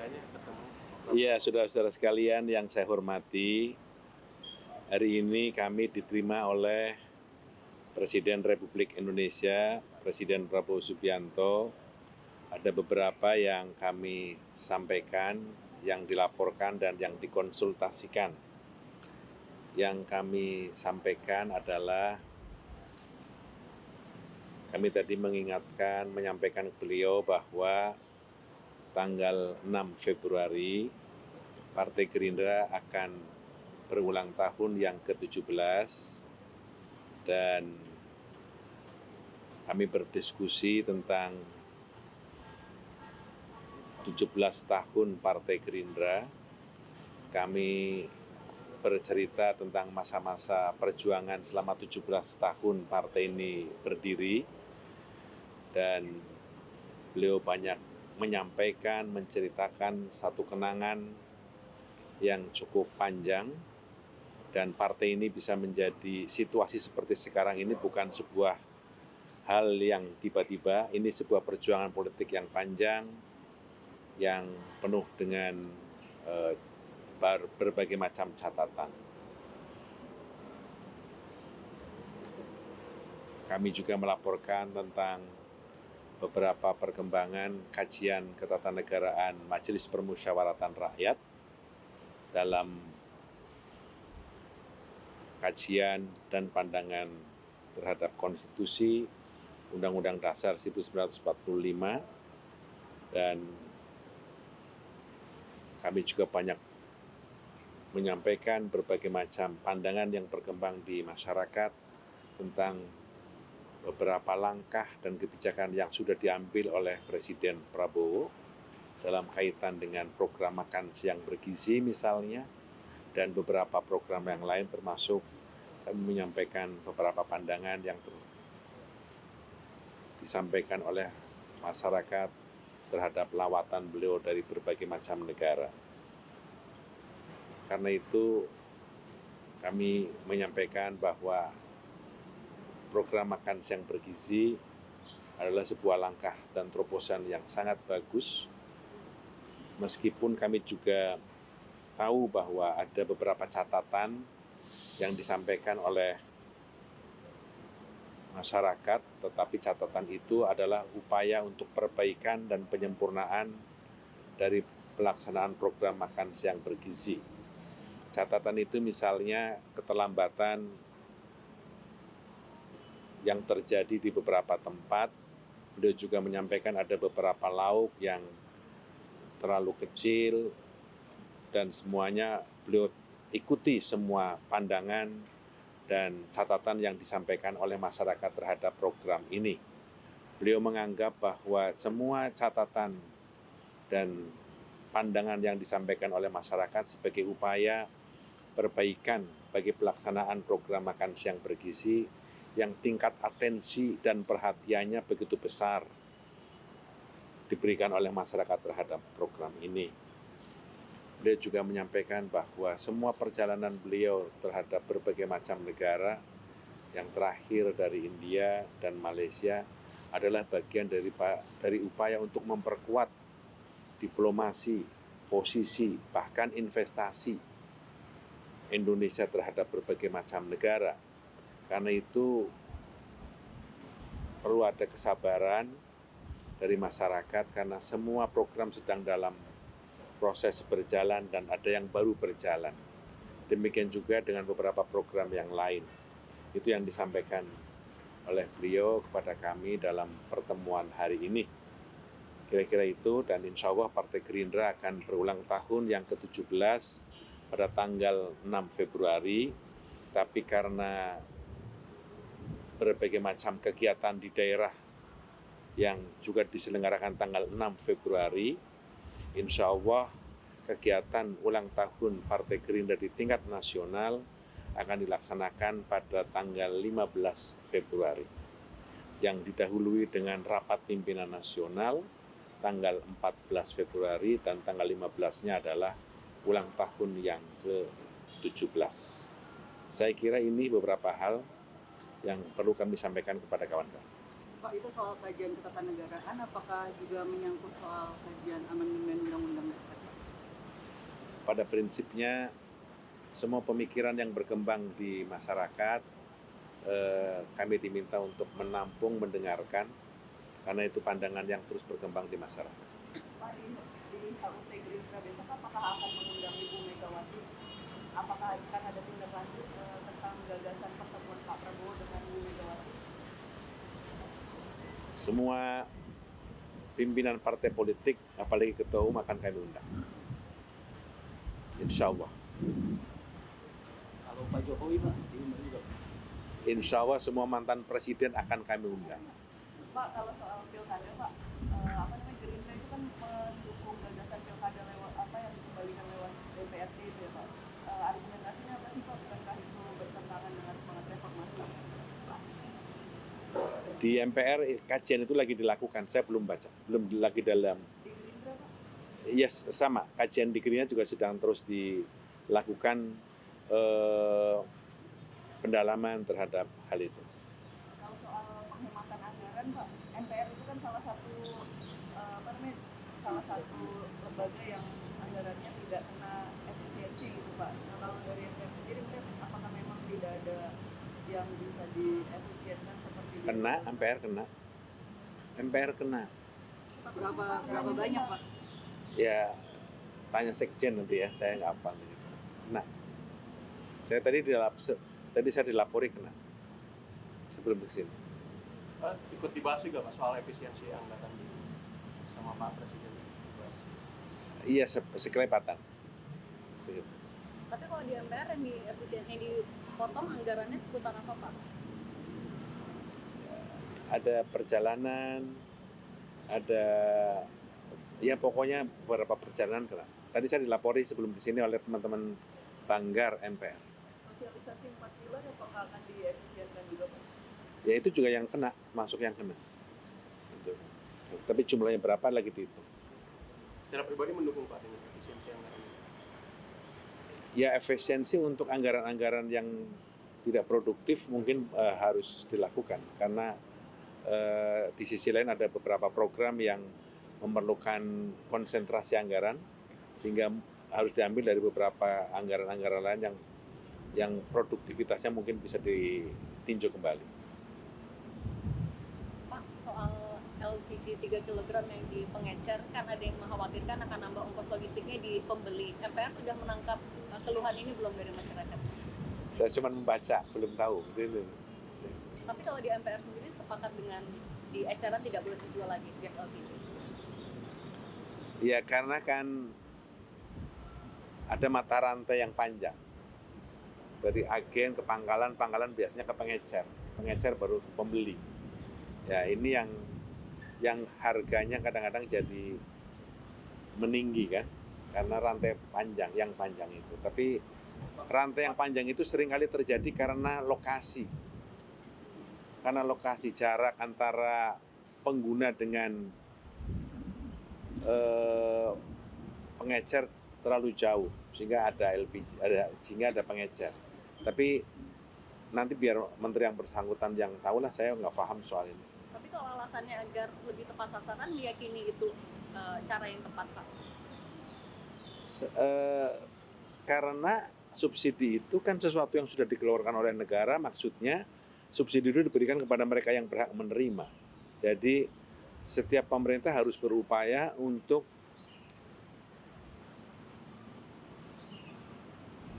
agendanya ketemu? Iya, saudara-saudara sekalian yang saya hormati, hari ini kami diterima oleh Presiden Republik Indonesia, Presiden Prabowo Subianto. Ada beberapa yang kami sampaikan, yang dilaporkan dan yang dikonsultasikan. Yang kami sampaikan adalah kami tadi menyampaikan ke beliau bahwa tanggal 6 Februari Partai Gerindra akan berulang tahun yang ke-17 dan kami berdiskusi tentang 17 tahun Partai Gerindra. Kami bercerita tentang masa-masa perjuangan selama 17 tahun partai ini berdiri dan beliau banyak menyampaikan, menceritakan satu kenangan yang cukup panjang dan partai ini bisa menjadi situasi seperti sekarang ini bukan sebuah hal yang tiba-tiba, ini sebuah perjuangan politik yang panjang, yang penuh dengan berbagai macam catatan. Kami juga melaporkan tentang beberapa perkembangan kajian ketatanegaraan Majelis Permusyawaratan Rakyat dalam kajian dan pandangan terhadap konstitusi Undang-Undang Dasar 1945 dan kami juga banyak menyampaikan berbagai macam pandangan yang berkembang di masyarakat tentang beberapa langkah dan kebijakan yang sudah diambil oleh Presiden Prabowo dalam kaitan dengan program makan siang bergizi misalnya, dan beberapa program yang lain termasuk kami menyampaikan beberapa pandangan yang disampaikan oleh masyarakat terhadap lawatan beliau dari berbagai macam negara. Karena itu kami menyampaikan bahwa program makan siang bergizi adalah sebuah langkah dan terobosan yang sangat bagus. Meskipun kami juga tahu bahwa ada beberapa catatan yang disampaikan oleh masyarakat, tetapi catatan itu adalah upaya untuk perbaikan dan penyempurnaan dari pelaksanaan program makan siang bergizi. Catatan itu misalnya keterlambatan yang terjadi di beberapa tempat. Beliau juga menyampaikan ada beberapa lauk yang terlalu kecil dan semuanya beliau ikuti semua pandangan dan catatan yang disampaikan oleh masyarakat terhadap program ini. Beliau menganggap bahwa semua catatan dan pandangan yang disampaikan oleh masyarakat sebagai upaya perbaikan bagi pelaksanaan program makan siang bergizi yang tingkat atensi dan perhatiannya begitu besar diberikan oleh masyarakat terhadap program ini. Beliau juga menyampaikan bahwa semua perjalanan beliau terhadap berbagai macam negara, yang terakhir dari India dan Malaysia, adalah bagian dari upaya untuk memperkuat diplomasi, posisi, bahkan investasi Indonesia terhadap berbagai macam negara. Karena itu perlu ada kesabaran dari masyarakat karena semua program sedang dalam proses berjalan dan ada yang baru berjalan. Demikian juga dengan beberapa program yang lain. Itu yang disampaikan oleh beliau kepada kami dalam pertemuan hari ini. Kira-kira itu, dan insya Allah Partai Gerindra akan berulang tahun yang ke-17 pada tanggal 6 Februari, tapi karena berbagai macam kegiatan di daerah yang juga diselenggarakan tanggal 6 Februari, insya Allah kegiatan ulang tahun Partai Gerindra di tingkat nasional akan dilaksanakan pada tanggal 15 Februari, yang didahului dengan rapat pimpinan nasional tanggal 14 Februari dan tanggal 15-nya adalah ulang tahun yang ke-17. Saya kira ini beberapa hal yang perlu kami sampaikan kepada kawan-kawan. Pak, itu soal kajian ketatanegaraan, apakah juga menyangkut soal kajian amandemen Undang-Undang Dasar? pada prinsipnya semua pemikiran yang berkembang di masyarakat kami diminta untuk menampung, mendengarkan, karena itu pandangan yang terus berkembang di masyarakat. Pak, di HUT Gerindra besok apakah akan mengundang Ibu Megawati? Apakah akan ada tindak lanjut tentang gagasan pertemuan Pak Prabowo dengan Ibu Megawati? Semua pimpinan partai politik, apalagi ketua umum akan kami undang. Insya Allah. Kalau Pak Jokowi, Pak, diundang juga. Insya Allah semua mantan presiden akan kami undang. Pak, kalau soal pilkada, Pak, Gerindra itu kan mendukung gagasan pilkada lewat yang dikembalikan lewat DPRD itu ya, Pak. Argumentasinya apa sih, Pak? Bukankah itu bertentangan dengan semangat reformasi? Di MPR kajian itu lagi dilakukan, saya belum baca, belum lagi dalam. Di Gerindra, Pak? Yes, sama, kajian di Gerindra juga sedang terus dilakukan pendalaman terhadap hal itu. Kalau soal penghematan anggaran, Pak, MPR itu kan salah satu lembaga yang anggarannya tidak kena efisiensi gitu, Pak. Nah, kalau dari MPR sendiri melihat apakah memang tidak ada yang bisa diefisienkan seperti itu? Kena, MPR kena. Berapa banyak, Pak? Ya, tanya sekjen nanti ya, saya nggak hafal. Kena. Tadi saya dilapori kena sebelum kesini. Pak, ikut dibahas juga Pak soal efisiensi anggaran sama Pak Presiden. Iya, sekelebatan. Tapi kalau di MPR yang dipotong anggarannya seputar apa, Pak? Ada perjalanan, ada ya pokoknya beberapa perjalanan kena. Tadi saya dilapori sebelum kesini oleh teman-teman Banggar MPR. Sosialisasi 4 bulan apakah akan diefisienkan juga, Pak? Ya itu juga yang kena, masuk yang kena. Gitu. Tapi jumlahnya berapa lagi dihitung. Secara pribadi mendukung Pak dengan efisiensi anggaran? Ya efisiensi untuk anggaran-anggaran yang tidak produktif mungkin harus dilakukan karena di sisi lain ada beberapa program yang memerlukan konsentrasi anggaran sehingga harus diambil dari beberapa anggaran-anggaran lain yang produktivitasnya mungkin bisa ditinjau kembali. Pak, soal LPG 3 kg yang di pengecer, kan ada yang mengkhawatirkan akan nambah ongkos logistiknya di pembeli. MPR sudah menangkap keluhan ini belum dari masyarakat? Saya cuma membaca, belum tahu. Tapi kalau di MPR sendiri sepakat dengan di eceran tidak boleh dijual lagi gas LPG? Ya karena kan ada mata rantai yang panjang. Dari agen ke pangkalan biasanya ke pengecer baru ke pembeli. Ya ini yang harganya kadang-kadang jadi meninggi kan, karena rantai yang panjang itu. Tapi rantai yang panjang itu seringkali terjadi karena lokasi jarak antara pengguna dengan pengecer terlalu jauh sehingga ada pengecer. Tapi nanti biar menteri yang bersangkutan yang tahu lah, saya nggak paham soal ini. Tapi kalau alasannya agar lebih tepat sasaran, meyakini itu cara yang tepat, Pak? Karena subsidi itu kan sesuatu yang sudah dikeluarkan oleh negara, maksudnya subsidi itu diberikan kepada mereka yang berhak menerima. Jadi setiap pemerintah harus berupaya untuk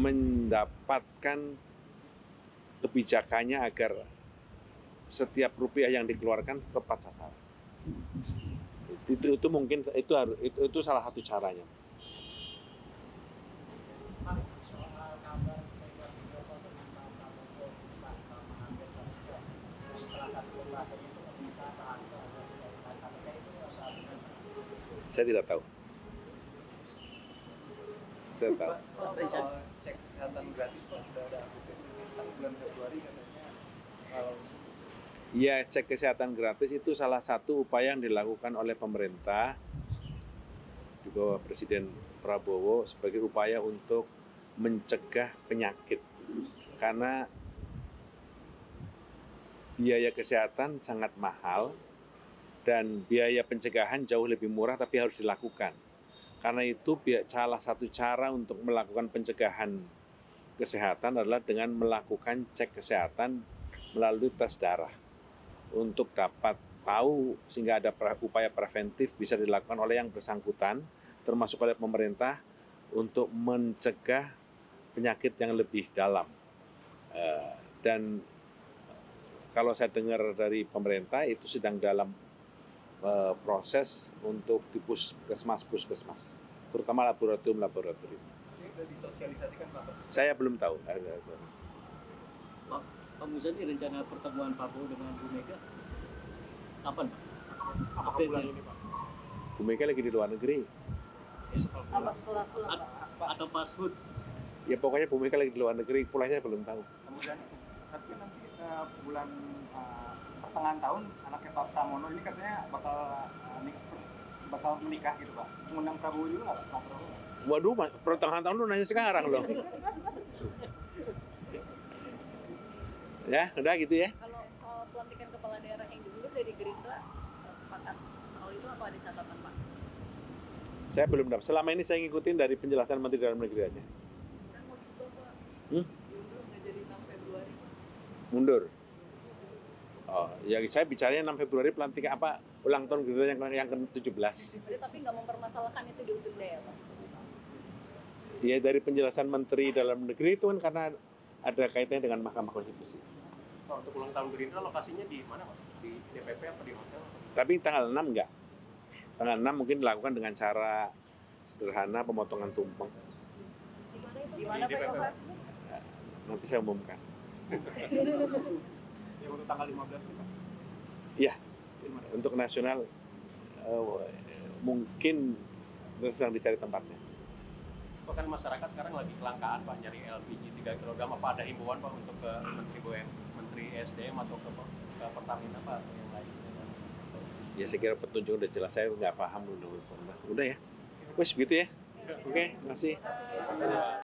mendapatkan kebijakannya agar setiap rupiah yang dikeluarkan tepat sasaran. Itu mungkin itu salah satu caranya. Saya tidak tahu. Saya tahu. Cek kesehatan gratis Pak sudah ada kan bulan Februari katanya kalau ya cek kesehatan gratis itu salah satu upaya yang dilakukan oleh pemerintah di bawah Presiden Prabowo sebagai upaya untuk mencegah penyakit karena biaya kesehatan sangat mahal dan biaya pencegahan jauh lebih murah tapi harus dilakukan. Karena itu salah satu cara untuk melakukan pencegahan kesehatan adalah dengan melakukan cek kesehatan melalui tes darah untuk dapat tahu sehingga ada upaya preventif bisa dilakukan oleh yang bersangkutan termasuk oleh pemerintah untuk mencegah penyakit yang lebih dalam. Dan kalau saya dengar dari pemerintah itu sedang dalam proses untuk di puskesmas, terutama laboratorium. Ini sudah disosialisasikan Pak? Saya belum tahu. Pak Muzani, rencana pertemuan Prabowo dengan Bu Mega kapan, Pak? Apakah bulan ini Pak? Bu Mega lagi di luar negeri. Apa setelah pulang Pak? Atau pas food? Ya pokoknya Bu Mega lagi di luar negeri, pulangnya belum tahu. Kemudian tapi nanti bulan pertengahan tahun anaknya Pak Pramono ini katanya bakal menikah gitu Pak. Mengundang Prabowo juga nggak Pak Prabowo? Waduh, pertengahan tahun lu nanya sekarang loh. Ya, udah gitu ya. Kalau soal pelantikan kepala daerah yang diundur dari Gerindra, sepakat soal itu atau ada catatan, Pak? Saya belum dapat. Selama ini saya ngikutin dari penjelasan Menteri Dalam Negeri aja. Kan mau diubah Pak. Diundur nggak jadi 6 Februari. Mundur. Oh, ya saya bicaranya 6 Februari pelantikan ulang tahun Gerindra yang ke-17. Tapi nggak mempermasalahkan itu ditunda ya, Pak? Ya dari penjelasan Menteri Dalam Negeri itu kan karena ada kaitannya dengan Mahkamah Konstitusi. Pak, untuk ulang tahun Gerindra lokasinya di mana Pak? Di DPP atau di hotel? Tapi tanggal 6 enggak. Tanggal 6 mungkin dilakukan dengan cara sederhana pemotongan tumpeng. Di mana Pak lokasinya? Nanti saya umumkan. Yang untuk tanggal 15 nih Pak. Iya, untuk nasional mungkin sedang dicari tempatnya. Bahkan masyarakat sekarang lagi kelangkaan Pak nyari LPG 3 kg. Apa ada himbauan Pak untuk ke Menteri SDM atau ke Pertamina Pak atau yang lain? Ya saya kira petunjuk udah jelas, saya nggak paham udah ya. Wes begitu ya. Oke, masih.